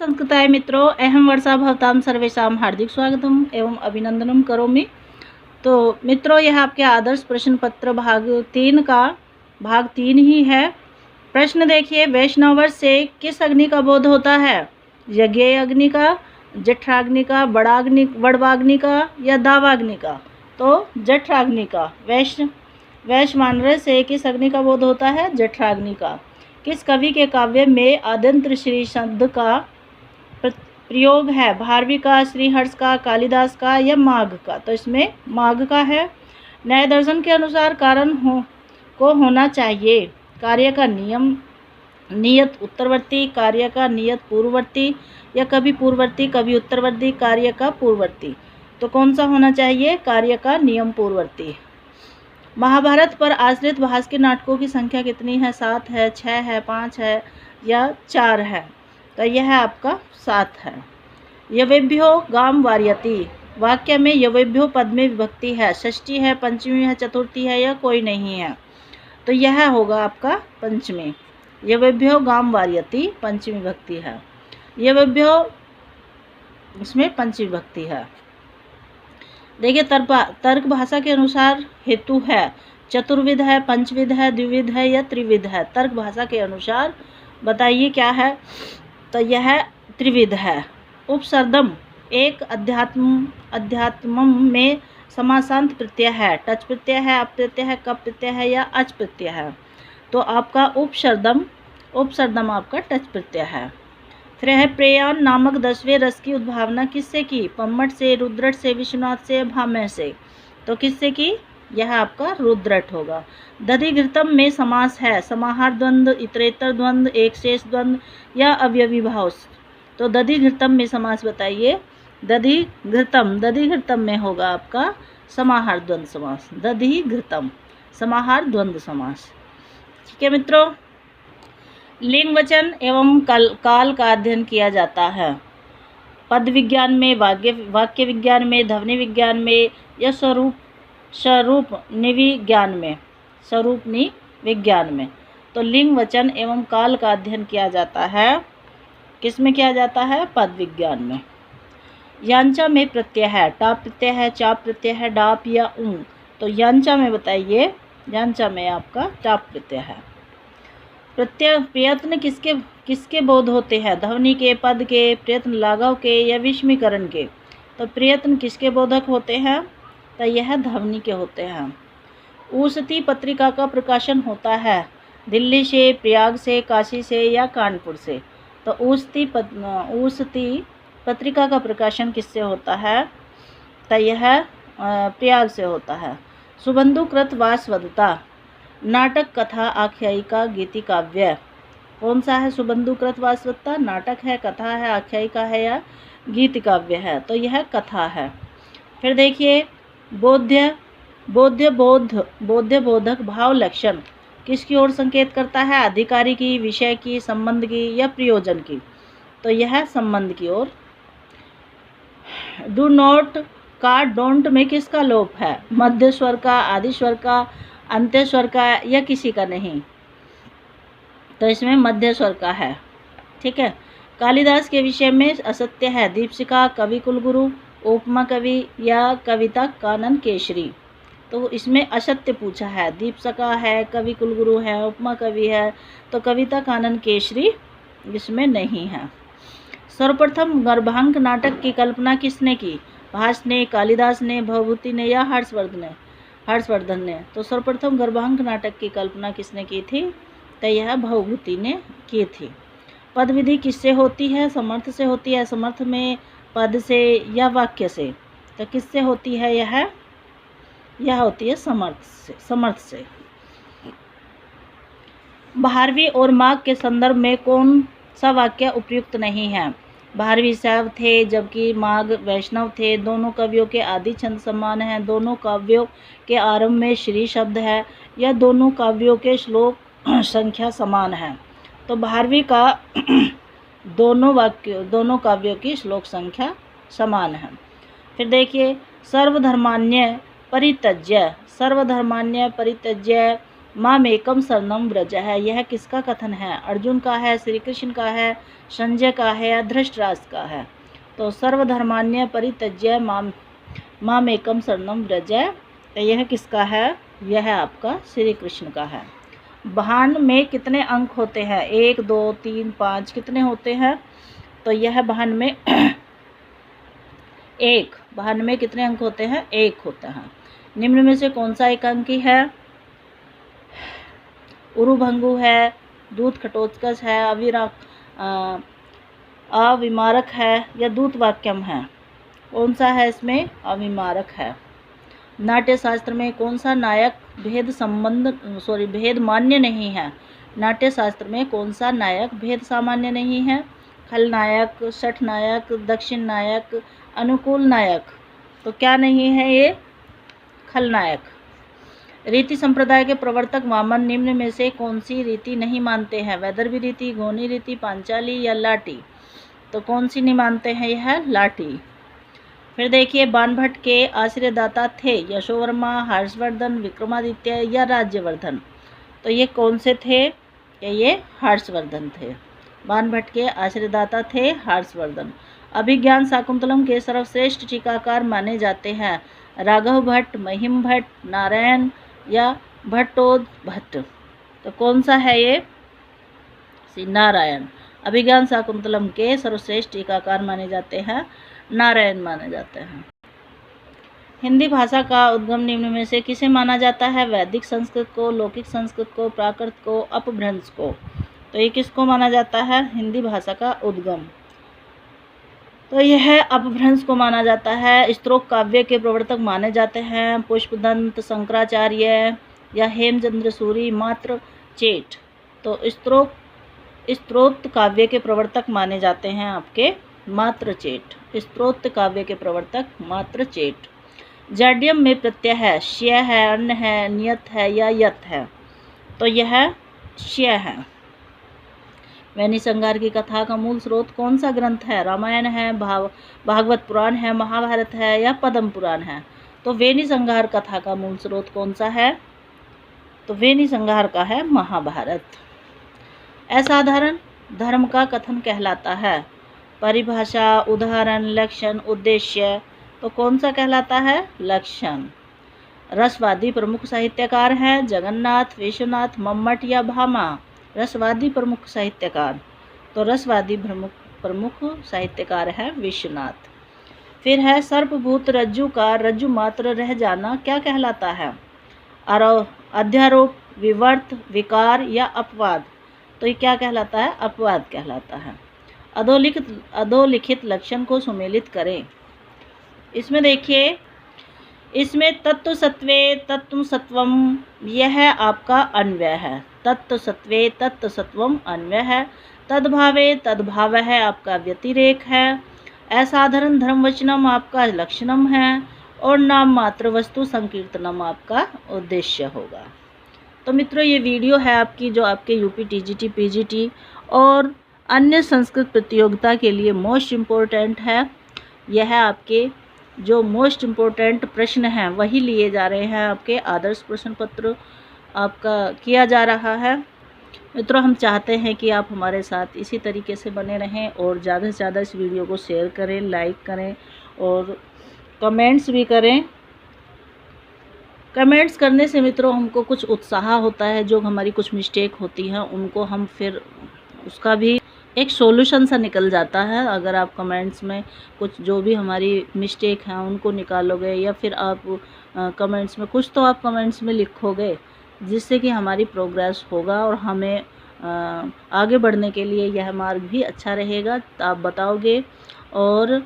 संस्कृताय मित्रों, अहम वर्षा भवतां सर्वेषां हार्दिक स्वागतम एवं अभिनंदनम करोमि। तो मित्रों, यह आपके आदर्श प्रश्न पत्र भाग 3 का भाग 3 ही है। प्रश्न देखिए, वैष्णवर से किस अग्नि का बोध होता है? यज्ञ अग्नि का, जठराग्नि का, वड़वाग्नि का या दावाग्नि का? तो जठराग्नि का। वैश्वानर से किस अग्नि का बोध होता है? जठराग्नि का। किस कवि के काव्य में आद्यंत श्री शब्द का प्रयोग है? भारवी का, श्रीहर्ष का, कालिदास का या माघ का? तो इसमें माघ का है। न्याय दर्शन के अनुसार कारण को होना चाहिए। कार्य का नियत उत्तरवर्ती, कार्य का नियत पूर्ववर्ती या कभी पूर्ववर्ती कभी उत्तरवर्ती, कार्य का पूर्ववर्ती। तो कौन सा होना चाहिए? कार्य का नियम पूर्ववर्ती। महाभारत पर आश्रित भास के नाटकों की संख्या कितनी है? 7 है, 6 है, 5 है या 4 है? तो यह आपका 7 है। यवेभ्यो गाम वार्यति, वाक्य में यवेभ्यो पद में विभक्ति है, षष्ठी है, पंचमी है, चतुर्थी है या कोई नहीं है? तो यह होगा आपका पंचमी। यवेभ्यो गाम वार्यति पंचमी विभक्ति है। यवेभ्यो इसमें पंचमी विभक्ति है। देखिए, तर्क भाषा के अनुसार हेतु है, चतुर्विध है, पंचविध है, द्विविध है या त्रिविध है? तर्क भाषा के अनुसार बताइए क्या है? तो यह त्रिविध है। उपसर्दम एक अध्यात्मम में समासांत प्रत्यय है, टच प्रत्यय है, अप प्रत्यय है, कप प्रत्यय है या अच प्रत्यय है? तो आपका उपसर्दम आपका टच प्रत्यय है। फिर है प्रेयान नामक 10वें रस की उद्भावना किससे की? पम्मट से, रुद्रट से, विश्वनाथ से, भामह से? तो किससे की? यह आपका रुद्रट होगा। दधिघृतम में समास है, समाहार द्वंद्व, इतरेतर द्वंद्व, एक शेष द्वंद्व या अवयवी भाव? तो दधिघृतम में समास बताइए। दधिघृतम में होगा आपका समाहार द्वंद्व समास। दधिघृतम समाहार द्वंद्व समास। ठीक है मित्रों, लिंग वचन एवं काल का अध्ययन किया जाता है। पद विज्ञान में, वाक्य विज्ञान में, ध्वनि विज्ञान में या स्वरूपनी विज्ञान में। तो लिंग वचन एवं काल का अध्ययन किया जाता है। किस में किया जाता है? पद विज्ञान में। यांचा में प्रत्यय है, टाप प्रत्यय है, चाप प्रत्यय है, डाप या ऊं? तो यांचा में बताइए। यांचा में आपका टाप प्रत्यय है। प्रयत्न किसके बोध होते हैं? ध्वनि के, पद के, प्रयत्न लाघव के या विषमीकरण के? तो प्रयत्न किसके बोधक होते हैं? तो यह ध्वनि के होते हैं। ऊसती पत्रिका का प्रकाशन होता है दिल्ली से, प्रयाग से, काशी से या कानपुर से? तो ऊसती पत्रिका का प्रकाशन किससे होता है? तो यह प्रयाग से होता है। सुबंधुकृत वासवदता नाटक, कथा, आख्यायिका, गीति काव्य? कौन सा है सुबंधुकृत वासवदता? नाटक है, कथा है, आख्यायिका है या गीति काव्य है? तो यह कथा है। फिर देखिए, बोध्य बोधक भाव लक्षण किसकी ओर संकेत करता है? अधिकारी की, विषय की, संबंध की या प्रयोजन की? तो यह संबंध की ओर। डू नॉट का डोंट में किसका लोप है? मध्य स्वर का, आदि स्वर का, अंत्य स्वर का या किसी का नहीं? तो इसमें मध्य स्वर का है। ठीक है। कालिदास के विषय में असत्य है, दीपशिखा, कवि कुलगुरु, उपमा कवि या कविता कानन केसरी? तो इसमें असत्य पूछा है। दीपशिखा है, कवि कुलगुरु है, उपमा कवि है, तो कविता कानन केसरी इसमें नहीं है। सर्वप्रथम गर्भांक नाटक की कल्पना किसने की? भास ने, कालिदास ने, भवभूति ने या हर्षवर्धन ने? तो सर्वप्रथम गर्भांक नाटक की कल्पना किसने की थी? तो यह भवभूति ने की थी। पद विधि किससे होती है? समर्थ से होती है। समर्थ में पद से या वाक्य से? तो किससे होती है? यह होती है समर्थ से। भारवी और माघ के संदर्भ में कौन सा वाक्य उपयुक्त नहीं है? भारवी शैव थे जबकि माघ वैष्णव थे। दोनों कवियों के आदि छंद समान हैं। दोनों काव्यों के आरंभ में श्री शब्द है या दोनों काव्यों के श्लोक संख्या समान है? तो भारवी का दोनों काव्यों की श्लोक संख्या समान है। फिर देखिए, सर्वधर्मान्य परित्यज्य मामेकम शरणं व्रज है, यह किसका कथन है? अर्जुन का है, श्री कृष्ण का है, संजय का है या धृतराष्ट्र का है? तो सर्वधर्मान्य परित्यज्य मामेकम शरणं व्रज, तो यह किसका है? यह आपका श्री कृष्ण का है। भांड में कितने अंक होते हैं? 1 2 3 5 कितने होते हैं? तो यह भांड में 1। भांड में कितने अंक होते हैं? 1 होता है। निम्न में से कौन सा एकांकी है? उरुभंगु है, दूत खटोत्कच है, अविमारक है या दूत वाक्यम है? कौन सा है इसमें? अविमारक है। नाट्य शास्त्र में कौन सा नायक भेद मान्य नहीं है? नाट्य शास्त्र में कौन सा नायक भेद सामान्य नहीं है? खलनायक, शठ नायक, दक्षिण नायक, अनुकूल नायक। तो क्या नहीं है ये? खलनायक। रीति संप्रदाय के प्रवर्तक वामन निम्न में से कौन सी रीति नहीं मानते हैं? वैदर्भी रीति, गोनी रीति, पांचाली या लाठी? तो कौन सी नहीं मानते हैं? यह लाठी। फिर देखिए, बाणभट्ट के आश्रयदाता थे यशोवर्मा, हर्षवर्धन, विक्रमादित्य या राज्यवर्धन? तो ये कौन से थे? ये हर्षवर्धन थे। बाणभट्ट के आश्रयदाता थे हर्षवर्धन। अभिज्ञान शाकुंतलम के सर्वश्रेष्ठ टीकाकार माने जाते हैं राघव भट्ट, महिम भट्ट, नारायण या भट्टोद भट्ट? तो कौन सा है ये? नारायण। अभिज्ञान शाकुंतलम के सर्वश्रेष्ठ टीकाकार माने जाते हैं नारायण माने जाते हैं। हिंदी भाषा का उद्गम निम्न में से किसे माना जाता है? वैदिक संस्कृत को, लौकिक संस्कृत को, प्राकृत को, अपभ्रंश को? तो ये किसको माना जाता है? हिंदी भाषा का उद्गम तो यह अपभ्रंश को माना जाता है। स्त्रोत काव्य के प्रवर्तक माने जाते हैं पुष्पदंत, शंकराचार्य या हेमचंद्र सूरी, मात्र चेट? तो स्त्रोत काव्य के प्रवर्तक माने जाते हैं आपके मात्र चेट। स्त्रोत काव्य के प्रवर्तक मात्र चेट। जाड्यम में प्रत्यय है, श्य है, अन्न है, नियत है या यत है? तो यह श्य है। वैनी संहार की कथा का मूल स्रोत कौन सा ग्रंथ है? रामायण है, भागवत पुराण है, महाभारत है या पद्म पुराण है? तो वैनी संहार कथा का मूल स्रोत कौन सा है? तो वैनी संहार का है महाभारत। असाधारण धर्म का कथन कहलाता है? परिभाषा, उदाहरण, लक्षण, उद्देश्य? तो कौन सा कहलाता है? लक्षण। रसवादी प्रमुख साहित्यकार हैं जगन्नाथ, विश्वनाथ, मम्मट या भामा? रसवादी प्रमुख साहित्यकार, तो रसवादी प्रमुख साहित्यकार है विश्वनाथ। फिर है सर्पभूत रज्जु का रज्जु मात्र रह जाना क्या कहलाता है? अध्यारोप, विवर्त, विकार या अपवाद? तो ये क्या कहलाता है? अपवाद कहलाता है। अधोलिखित लक्षण को सुमेलित करें। इसमें देखिए, इसमें तत्व सत्वे तत्व सत्वम, यह आपका अन्वय है। तत्व सत्वे तत्व सत्वम अन्वय है। तद्भावे तद्भाव है आपका व्यतिरेक है। असाधारण धर्मवचनम आपका लक्षणम है और नाम मात्र वस्तु संकीर्तनम आपका उद्देश्य होगा। तो मित्रों, ये वीडियो है आपकी जो आपके यूपी टीजीटी, पीजीटी और अन्य संस्कृत प्रतियोगिता के लिए मोस्ट इम्पोर्टेंट है। यह आपके जो मोस्ट इम्पोर्टेंट प्रश्न हैं वही लिए जा रहे हैं। आपके आदर्श प्रश्न पत्र आपका किया जा रहा है। मित्रों, हम चाहते हैं कि आप हमारे साथ इसी तरीके से बने रहें और ज़्यादा से ज़्यादा इस वीडियो को शेयर करें, लाइक करें और कमेंट्स भी करें। कमेंट्स करने से मित्रों हमको कुछ उत्साह होता है। जो हमारी कुछ मिस्टेक होती हैं उनको हम फिर उसका भी एक सॉल्यूशन सा निकल जाता है। अगर आप कमेंट्स में कुछ जो भी हमारी मिस्टेक हैं उनको निकालोगे या फिर आप कमेंट्स में कुछ तो आप कमेंट्स में लिखोगे जिससे कि हमारी प्रोग्रेस होगा और हमें आगे बढ़ने के लिए यह मार्ग भी अच्छा रहेगा। आप बताओगे और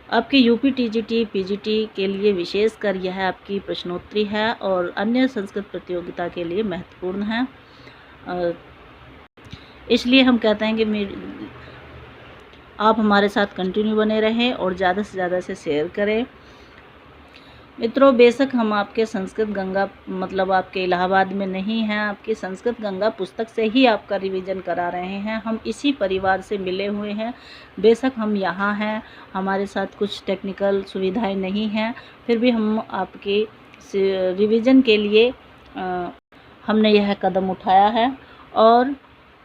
आपके यूपी टीजीटी पीजीटी के लिए विशेषकर यह आपकी प्रश्नोत्तरी है और अन्य संस्कृत प्रतियोगिता के लिए महत्वपूर्ण है। इसलिए हम कहते हैं कि आप हमारे साथ कंटिन्यू बने रहें और ज़्यादा से ज़्यादा से शेयर करें। मित्रों, बेशक हम आपके संस्कृत गंगा मतलब आपके इलाहाबाद में नहीं हैं, आपकी संस्कृत गंगा पुस्तक से ही आपका रिवीजन करा रहे हैं। हम इसी परिवार से मिले हुए हैं। बेशक हम यहाँ हैं, हमारे साथ कुछ टेक्निकल सुविधाएं नहीं हैं, फिर भी हम आपके रिवीजन के लिए हमने यह कदम उठाया है और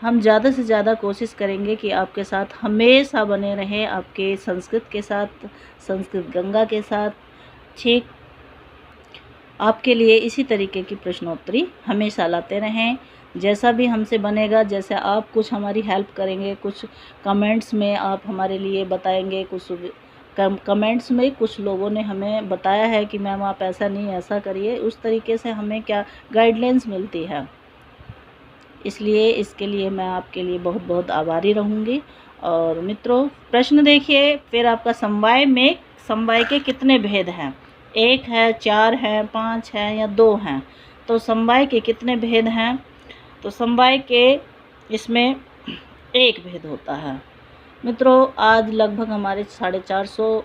हम ज़्यादा से ज़्यादा कोशिश करेंगे कि आपके साथ हमेशा बने रहें, आपके संस्कृत के साथ, संस्कृत गंगा के साथ। ठीक आपके लिए इसी तरीके की प्रश्नोत्तरी हमेशा लाते रहें। जैसा भी हमसे बनेगा, जैसे आप कुछ हमारी हेल्प करेंगे, कुछ कमेंट्स में आप हमारे लिए बताएंगे, कुछ कमेंट्स में कुछ लोगों ने हमें बताया है कि मैम आप ऐसा नहीं ऐसा करिए, उस तरीके से हमें क्या गाइडलाइंस मिलती है। इसलिए इसके लिए मैं आपके लिए बहुत बहुत आभारी रहूँगी। और मित्रों प्रश्न देखिए, फिर आपका समवाय के कितने भेद हैं? 1 है, 4 है, 5 है या 2 हैं? तो समवाय के कितने भेद हैं? तो समवाय के इसमें 1 भेद होता है। मित्रों आज लगभग हमारे 450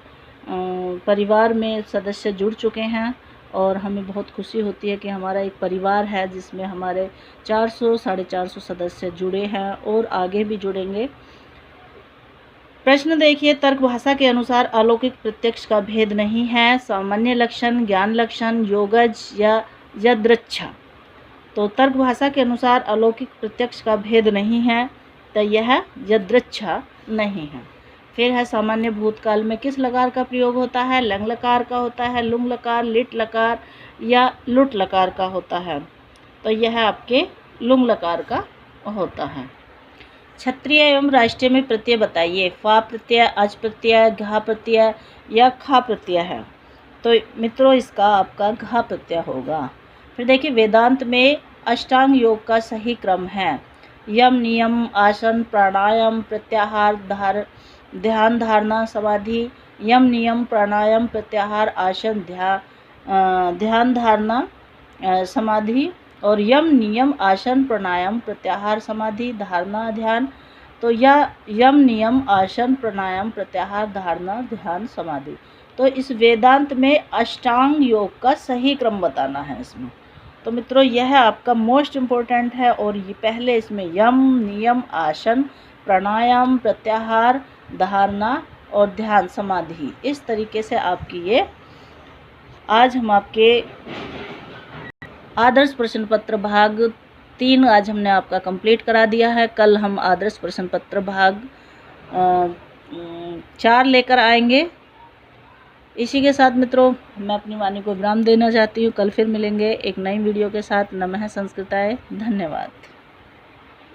परिवार में सदस्य जुड़ चुके हैं और हमें बहुत खुशी होती है कि हमारा एक परिवार है जिसमें हमारे 400-450 सदस्य जुड़े हैं और आगे भी जुड़ेंगे। प्रश्न देखिए, तर्क भाषा के अनुसार अलौकिक प्रत्यक्ष का भेद नहीं है। सामान्य लक्षण, ज्ञान लक्षण, योगज या यदृच्छा। तो तर्क भाषा के अनुसार अलौकिक प्रत्यक्ष का भेद नहीं है, तो यह यदृच्छा नहीं है। फिर है सामान्य भूतकाल में किस लकार का प्रयोग होता है? लंग लकार का होता है, लुंग लकार, लिट लकार या लुट लकार का होता है? तो यह आपके लुंग लकार का होता है। क्षत्रिय एवं राष्ट्रीय में प्रत्यय बताइए। फा प्रत्यय, अच प्रत्यय, घा प्रत्यय या खा प्रत्यय है? तो मित्रों इसका आपका घा प्रत्यय होगा। फिर देखिए वेदांत में अष्टांग योग का सही क्रम है यम, नियम, आसन, प्राणायाम, प्रत्याहार, ध्यान, धारणा, समाधि। यम, नियम, प्राणायाम, प्रत्याहार, आसन, ध्यान, धारणा, समाधि और यम, नियम, आसन, प्राणायाम, प्रत्याहार, समाधि, धारणा, ध्यान। तो यह यम, नियम, आसन, प्राणायाम, प्रत्याहार, धारणा, ध्यान, समाधि। तो इस वेदांत में अष्टांग योग का सही क्रम बताना है इसमें। तो मित्रों यह आपका मोस्ट इम्पोर्टेंट है और ये पहले इसमें यम, नियम, आसन, प्राणायाम, प्रत्याहार, धारणा और ध्यान, समाधि, इस तरीके से आपकी ये आज हम आपके आदर्श प्रश्न पत्र भाग 3 आज हमने आपका कंप्लीट करा दिया है। कल हम आदर्श प्रश्न पत्र भाग 4 लेकर आएंगे। इसी के साथ मित्रों मैं अपनी वाणी को विराम देना चाहती हूँ। कल फिर मिलेंगे एक नई वीडियो के साथ। नमः संस्कृताय। धन्यवाद।